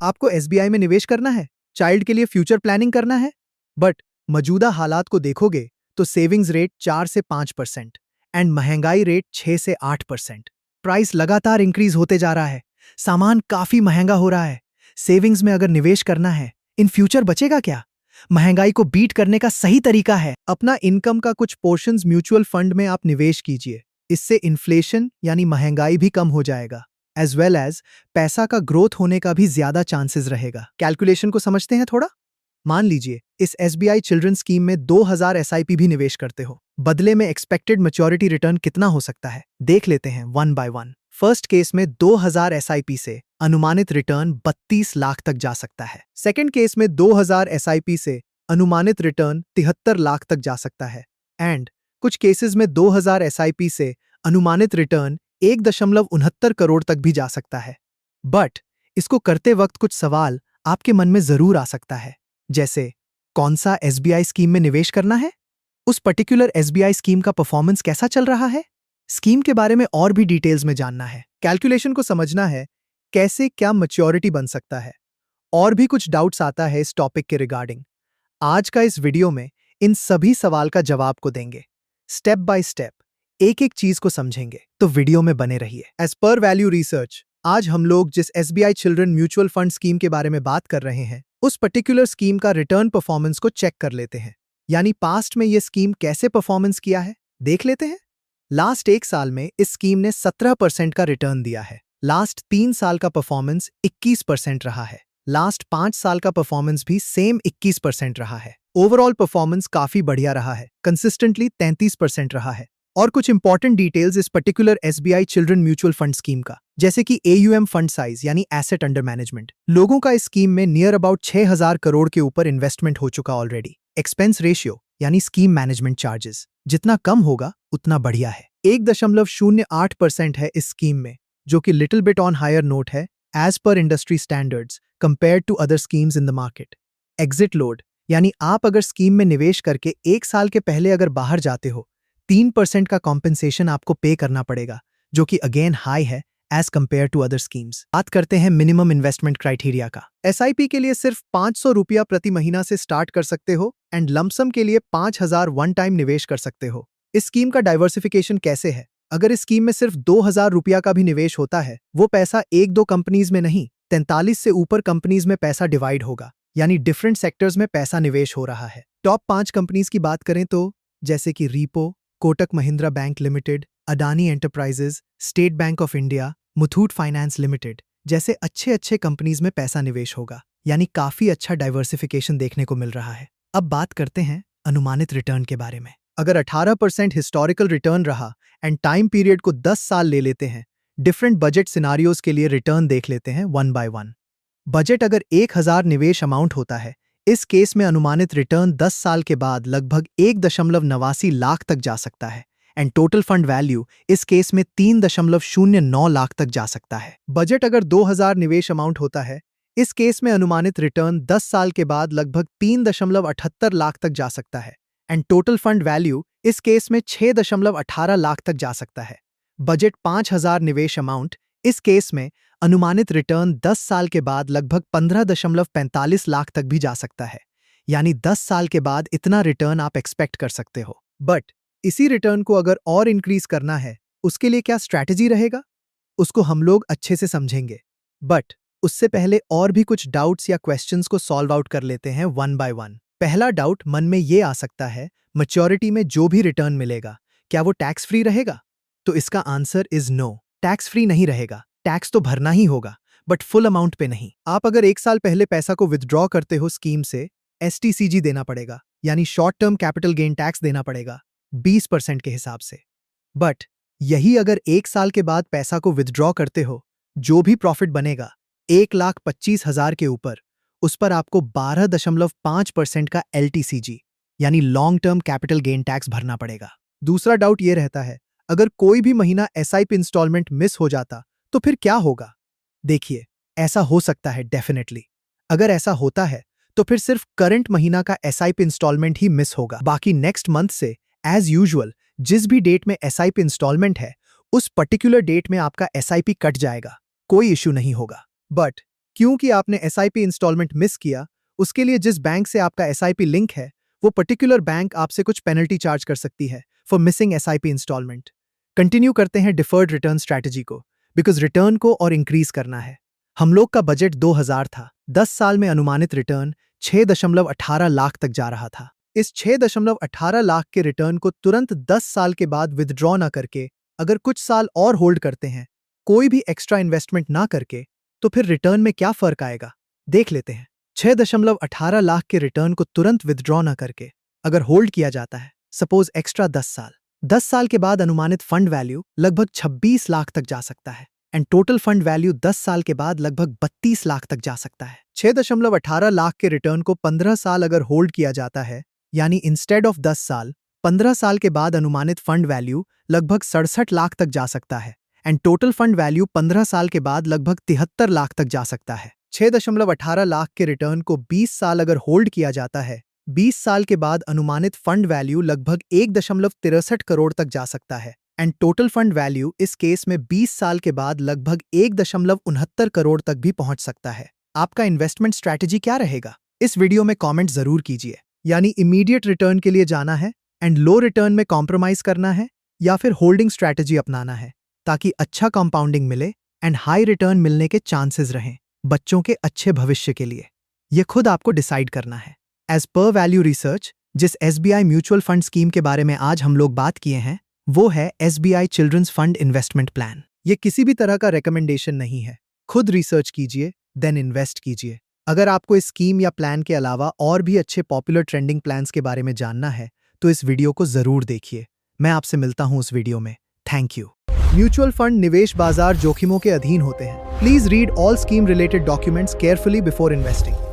आपको एसबीआई में निवेश करना है, चाइल्ड के लिए फ्यूचर प्लानिंग करना है, बट मौजूदा हालात को देखोगे तो सेविंग्स रेट 4 से 5% एंड महंगाई रेट 6 से 8%। प्राइस लगातार इंक्रीज होते जा रहा है, सामान काफी महंगा हो रहा है। सेविंग्स में अगर निवेश करना है, इन फ्यूचर बचेगा क्या? महंगाई को बीट करने का सही तरीका है अपना इनकम का कुछ पोर्शंस म्यूचुअल फंड में आप निवेश कीजिए। इससे इन्फ्लेशन यानी महंगाई भी कम हो जाएगा, एज वेल एज पैसा का ग्रोथ होने का भी ज्यादा चांसेस रहेगा। कैलकुलेशन को समझते हैं थोड़ा। मान लीजिए इस एसबीआई चिल्ड्रन स्कीम में 2000 एसआईपी भी निवेश करते हो, बदले में एक्सपेक्टेड मैच्योरिटी रिटर्न कितना हो सकता है देख लेते हैं one by one. First case में 2000 एसआईपी से अनुमानित रिटर्न 32 लाख तक जा सकता है। सेकंड केस में 2000 एसआईपी से अनुमानित रिटर्न 73 लाख तक जा सकता है। एंड कुछ केसेस में 2000 एसआईपी से अनुमानित रिटर्न 1.69 करोड़ तक भी जा सकता है। बट इसको करते वक्त कुछ सवाल आपके मन में जरूर आ सकता है, जैसे कौन सा एसबीआई स्कीम में निवेश करना है, उस पर्टिकुलर एसबीआई स्कीम का परफॉर्मेंस कैसा चल रहा है, स्कीम के बारे में और भी डिटेल्स में जानना है, कैलकुलेशन को समझना है, कैसे क्या मैच्योरिटी बन सकता है, और भी कुछ डाउट्स आता है इस टॉपिक के रिगार्डिंग। आज का इस वीडियो में इन सभी सवाल का जवाब को देंगे, स्टेप बाय स्टेप एक एक चीज को समझेंगे, तो वीडियो में बने रहिए। एज पर वैल्यू रिसर्च, आज हम लोग जिस SBI children mutual fund scheme के बारे में बात कर रहे हैं, उस पर्टिकुलर स्कीम का रिटर्न परफॉर्मेंस को चेक कर लेते हैं, यानी पास्ट में ये स्कीम कैसे परफॉर्मेंस किया है देख लेते हैं। लास्ट 1 साल में इस स्कीम ने 17% का रिटर्न दिया है। लास्ट 3 साल का परफॉर्मेंस 21% रहा है। लास्ट 5 साल का परफॉर्मेंस भी सेम 21% रहा है। ओवरऑल परफॉर्मेंस काफी बढ़िया रहा है, कंसिस्टेंटली 33% रहा है। और कुछ इंपॉर्टेंट डिटेल्स इस particular SBI children mutual fund scheme का, जैसे कि एयूएम फंड साइज यानी एसेट अंडर मैनेजमेंट। लोगों का इस स्कीम में नियर अबाउट 6000 करोड़ के ऊपर इन्वेस्टमेंट हो चुका ऑलरेडी। एक्सपेंस रेशियो यानी स्कीम मैनेजमेंट चार्जेस जितना कम होगा उतना बढ़िया है, 1.08% है इस स्कीम में, जो कि little bit on higher note है as per industry standards compared to other schemes in the market. Exit load यानी आप अगर स्कीम में निवेश करके 1 साल के पहले अगर बाहर जाते हो, 3% का कॉम्पेंसेशन आपको पे करना पड़ेगा, जो कि अगेन हाई है as compared to other schemes. बात करते हैं मिनिमम इन्वेस्टमेंट क्राइटेरिया का। एसआईपी के लिए सिर्फ 500 रुपया प्रति महीना से स्टार्ट कर सकते हो एंड लमसम के लिए 5000 वन टाइम निवेश कर सकते हो। इस स्कीम का डाइवर्सिफिकेशन कैसे है? अगर इस स्कीम में सिर्फ 2000 रुपया का भी निवेश होता है, वो पैसा 1-2 कंपनीज में नहीं, 43 से ऊपर कंपनीज में पैसा डिवाइड होगा, यानी डिफरेंट सेक्टर्स में पैसा निवेश हो रहा है। टॉप 5 कंपनीज की बात करें तो जैसे कि repo, Kotak Mahindra bank limited, Adani enterprises, state bank of India, Muthoot finance limited जैसे अच्छे कंपनीज में पैसा निवेश होगा, यानी काफी अच्छा डाइवर्सिफिकेशन देखने को मिल रहा है। अब बात करते हैं अनुमानित रिटर्न के बारे में। अगर 18% हिस्टोरिकल रिटर्न रहा एंड टाइम पीरियड को 10 साल ले लेते हैं, डिफरेंट बजट सिनारियोज के लिए रिटर्न देख लेते हैं वन बाय वन। बजट अगर 1000 निवेश अमाउंट होता है, इस केस में अनुमानित रिटर्न 10 साल के बाद लगभग 1.89 लाख तक जा सकता है एंड टोटल फंड वैल्यू इस केस में 3.09 लाख तक जा सकता है। बजट अगर 2000 निवेश अमाउंट होता है, इस केस में अनुमानित रिटर्न 10 साल के बाद लगभग 3.78 लाख तक जा सकता है एंड टोटल फंड वैल्यू इस केस में 6.18 लाख तक जा सकता है। बजट 5000 निवेश अमाउंट, इस केस में अनुमानित रिटर्न 10 साल के बाद लगभग 15.45 लाख तक भी जा सकता है, यानी 10 साल के बाद इतना रिटर्न आप एक्सपेक्ट कर सकते हो। बट इसी रिटर्न को अगर और इंक्रीज करना है, उसके लिए क्या स्ट्रैटेजी रहेगा, उसको हम लोग अच्छे से समझेंगे। बट उससे पहले और भी कुछ डाउट्स या क्वेश्चंस को सॉल्व आउट कर लेते हैं वन बाय वन। पहला डाउट मन में ये आ सकता है, मैच्योरिटी में जो भी रिटर्न मिलेगा क्या वो टैक्स फ्री रहेगा? तो इसका answer is no, tax free नहीं रहेगा। टैक्स तो भरना ही होगा, बट फुल अमाउंट पे नहीं। आप अगर 1 साल पहले पैसा को विथड्रॉ करते हो स्कीम से, एसटीसीजी देना पड़ेगा, यानी short term capital gain tax देना पड़ेगा 20% के हिसाब से। बट यही अगर 1 साल के बाद पैसा को विथड्रॉ करते हो, जो भी प्रॉफिट बनेगा 1,25,000 के ऊपर, उस पर आपको 12.5% का एलटीसीजी यानी long term capital gain tax भरना पड़ेगा। दूसरा डाउट ये रहता है, अगर कोई भी महीना एसआईपी इंस्टॉलमेंट मिस हो जाता तो फिर क्या होगा? देखिए, ऐसा हो सकता है डेफिनेटली। अगर ऐसा होता है तो फिर सिर्फ करंट महीना का एसआईपी इंस्टॉलमेंट ही मिस होगा, बाकी नेक्स्ट मंथ से एज यूजुअल जिस भी डेट में एसआईपी इंस्टॉलमेंट है, उस पर्टिकुलर डेट में आपका एसआईपी कट जाएगा, कोई इश्यू नहीं होगा। बट क्योंकि आपने एसआईपी इंस्टॉलमेंट मिस किया, उसके लिए जिस बैंक से आपका एसआईपी लिंक है, वो पर्टिकुलर बैंक आपसे कुछ पेनल्टी चार्ज कर सकती है for missing SIP instalment. Continue करते हैं डिफर्ड रिटर्न स्ट्रैटेजी को, बिकॉज रिटर्न को और इंक्रीज करना है। हम लोग का बजट 2000 था। 10 साल में अनुमानित रिटर्न 6.18 लाख तक जा रहा था। इस 6.18 लाख के रिटर्न को तुरंत 10 साल के बाद विदड्रॉ ना करके, अगर कुछ साल और होल्ड करते हैं, कोई भी एक्स्ट्रा इन्वेस्टमेंट ना करके, तो फिर रिटर्न में क्या फर्क आएगा, देख लेते हैं। 6.18 लाख के रिटर्न को तुरंत विदड्रॉ ना करके अगर होल्ड किया जाता है, सपोज एक्स्ट्रा 10 साल के बाद अनुमानित फंड वैल्यू लगभग 26 लाख तक जा सकता है एंड टोटल फंड वैल्यू 10 साल के बाद लगभग 32 लाख तक जा सकता है। 6.18 लाख के रिटर्न को 15 साल अगर होल्ड किया जाता है, यानी इंस्टेड ऑफ 10 साल, 15 साल के बाद अनुमानित फंड वैल्यू लगभग 67 लाख तक जा सकता है एंड टोटल फंड वैल्यू 15 साल के बाद लगभग 73 लाख तक जा सकता है। 6.18 लाख के रिटर्न को 20 साल अगर होल्ड किया जाता है, 20 साल के बाद अनुमानित फंड वैल्यू लगभग 1.63 करोड़ तक जा सकता है एंड टोटल फंड वैल्यू इस केस में 20 साल के बाद लगभग 1.69 करोड़ तक भी पहुंच सकता है। आपका इन्वेस्टमेंट स्ट्रैटेजी क्या रहेगा? इस वीडियो में कमेंट जरूर कीजिए। यानी इमीडिएट रिटर्न के लिए जाना है एंड लो रिटर्न में कॉम्प्रोमाइज करना है, या फिर होल्डिंग स्ट्रैटेजी अपनाना है ताकि अच्छा कंपाउंडिंग मिले एंड हाई रिटर्न मिलने के चांसेस रहें बच्चों के अच्छे भविष्य के लिए। यह खुद आपको डिसाइड करना है। एज पर वैल्यू रिसर्च, जिस एसबीआई म्यूचुअल फंड स्कीम के बारे में आज हम लोग बात किए हैं, वो है SBI children's fund investment plan. ये किसी भी तरह का रिकमेंडेशन नहीं है। खुद रिसर्च कीजिए, देन इन्वेस्ट कीजिए। अगर आपको इस स्कीम या प्लान के अलावा और भी अच्छे पॉपुलर ट्रेंडिंग प्लान्स के बारे में जानना है, तो इस वीडियो को जरूर देखिए। मैं आपसे मिलता हूं उस वीडियो में। Thank you. म्यूचुअल फंड निवेश बाजार जोखिमों के अधीन होते हैं। Please read all scheme related documents carefully before investing.